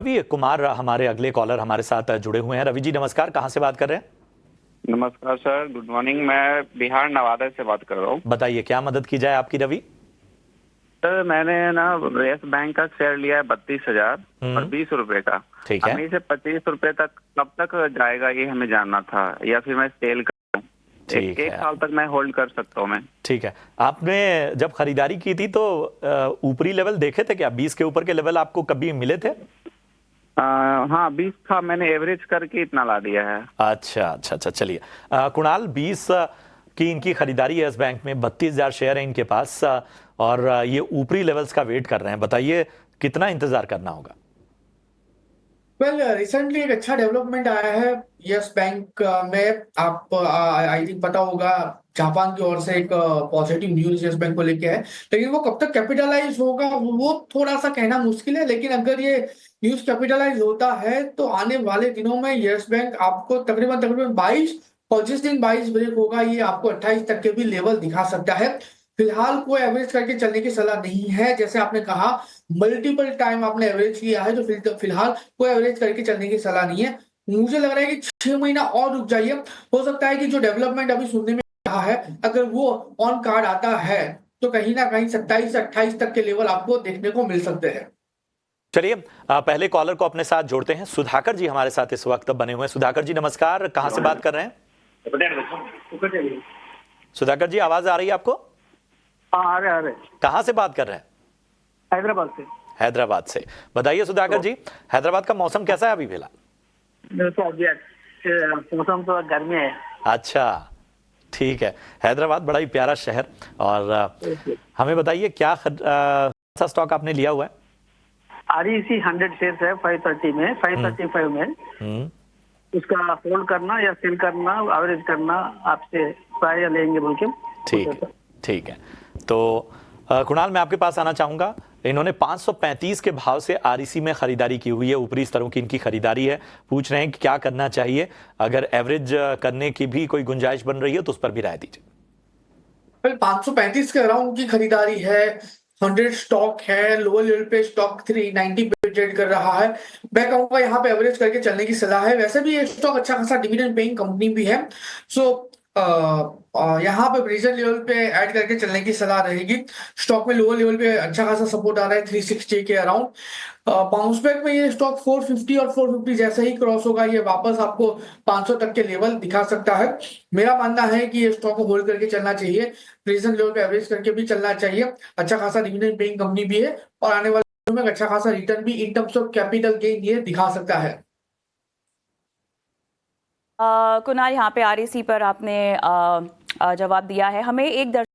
रवि कुमार हमारे अगले कॉलर हमारे साथ जुड़े हुए हैं। रवि जी नमस्कार, कहाँ से बात कर रहे हैं? नमस्कार सर, गुड मॉर्निंग। मैं बिहार नवादा से बात कर रहा हूँ। बताइए क्या मदद की जाए आपकी रवि? सर मैंने ना यस बैंक का शेयर लिया है 32,000 और 20 रुपए का। ठीक है। हमें इसे 25 रुपए तक कब तक जाएगा ये हमें जानना था, या फिर मैं सेल करूँ? ठीक एक है। साल तक मैं होल्ड कर सकता हूँ मैं? ठीक है, आपने जब खरीदारी की थी तो ऊपरी लेवल देखे थे क्या? 20 के ऊपर के लेवल आपको कभी मिले थे? हाँ 20 था, मैंने एवरेज करके इतना ला दिया है। अच्छा अच्छा अच्छा, चलिए। कुणाल, 20 की इनकी खरीदारी है इस बैंक में, 32,000 शेयर है इनके पास, और ये ऊपरी लेवल्स का वेट कर रहे हैं। बताइए कितना इंतजार करना होगा? रिसेंटली एक अच्छा डेवलपमेंट आया है यस बैंक में। आप आई थिंक पता होगा, जापान की ओर से एक पॉजिटिव न्यूज यस बैंक को लेके है। लेकिन वो कब तक कैपिटलाइज होगा वो थोड़ा सा कहना मुश्किल है। लेकिन अगर ये न्यूज कैपिटलाइज होता है तो आने वाले दिनों में यस बैंक आपको तकरीबन तकरीबन 22, और जिस दिन 22 ब्रेक होगा ये आपको 28 तक के भी लेवल दिखा सकता है। फिलहाल कोई एवरेज करके चलने की सलाह नहीं है। जैसे आपने कहा, मल्टीपल टाइम आपने एवरेज किया है, तो फिलहाल कोई एवरेज करके चलने की सलाह नहीं है। मुझे लग रहा है कि 6 महीना और रुक जाइए। हो सकता है कि जो डेवलपमेंट अभी सुनने में रहा है, अगर वो ऑन कार्ड आता है तो कहीं ना कहीं 27 से 28 तक के लेवल आपको देखने को मिल सकते हैं। चलिए, पहले कॉलर को अपने साथ जोड़ते हैं। सुधाकर जी हमारे साथ इस वक्त बने हुए हैं। सुधाकर जी नमस्कार, कहाँ से बात कर रहे हैं? सुधाकर जी आवाज आ रही है आपको? हाँ, आ रहे। कहाँ से बात कर रहे हैं? हैदराबाद से। हैदराबाद से। बताइए सुधाकर जी, हैदराबाद का मौसम कैसा है अभी फिलहाल? तो अभी मौसम तो गर्मी है। अच्छा, ठीक है। हैदराबाद बड़ा ही प्यारा शहर। और हमें बताइए क्या सा स्टॉक आपने लिया हुआ है? REC 100 शेयर है 530 में, 535 में। उसका होल्ड करना या सेल करना, एवरेज करना, आपसे प्राय लेंगे बोल के। ठीक है। तो कुणाल, मैं आपके पास आना चाहूंगा। इन्होंने 535 के भाव से REC में खरीदारी की हुई है। ऊपरी स्तरों की इनकी खरीदारी है। पूछ रहे हैं कि क्या करना चाहिए, अगर एवरेज करने की भी कोई गुंजाइश बन रही है तो उस पर भी राय दीजिए। 535 के अराउंड की खरीदारी है। 100 स्टॉक है, लोअर लेवल पे स्टॉक 390 पे ट्रेड कर रहा है। मैं कहूंगा यहाँ पे एवरेज करके चलने की सलाह है। वैसे भी ये स्टॉक अच्छा खासा डिविडेंड पेइंग कंपनी भी है। सो यहाँ पे प्रेजेंट लेवल पे ऐड करके चलने की सलाह रहेगी। स्टॉक में लोअर लेवल पे अच्छा खासा सपोर्ट आ रहा है 360 के अराउंड। बाउंस बैक में ये स्टॉक 450 और 450 जैसे ही क्रॉस होगा, ये वापस आपको 500 तक के लेवल दिखा सकता है। मेरा मानना है कि ये स्टॉक को होल्ड करके चलना चाहिए। प्रेजेंट लेवल पे एवरेज करके भी चलना चाहिए। अच्छा खासा डिविडेंड पेइंग कंपनी भी है, और आने वाले दिनों में अच्छा खासा रिटर्न भी in terms of capital gain ये दिखा सकता है। कुणाल, यहाँ पे REC पर आपने जवाब दिया है। हमें एक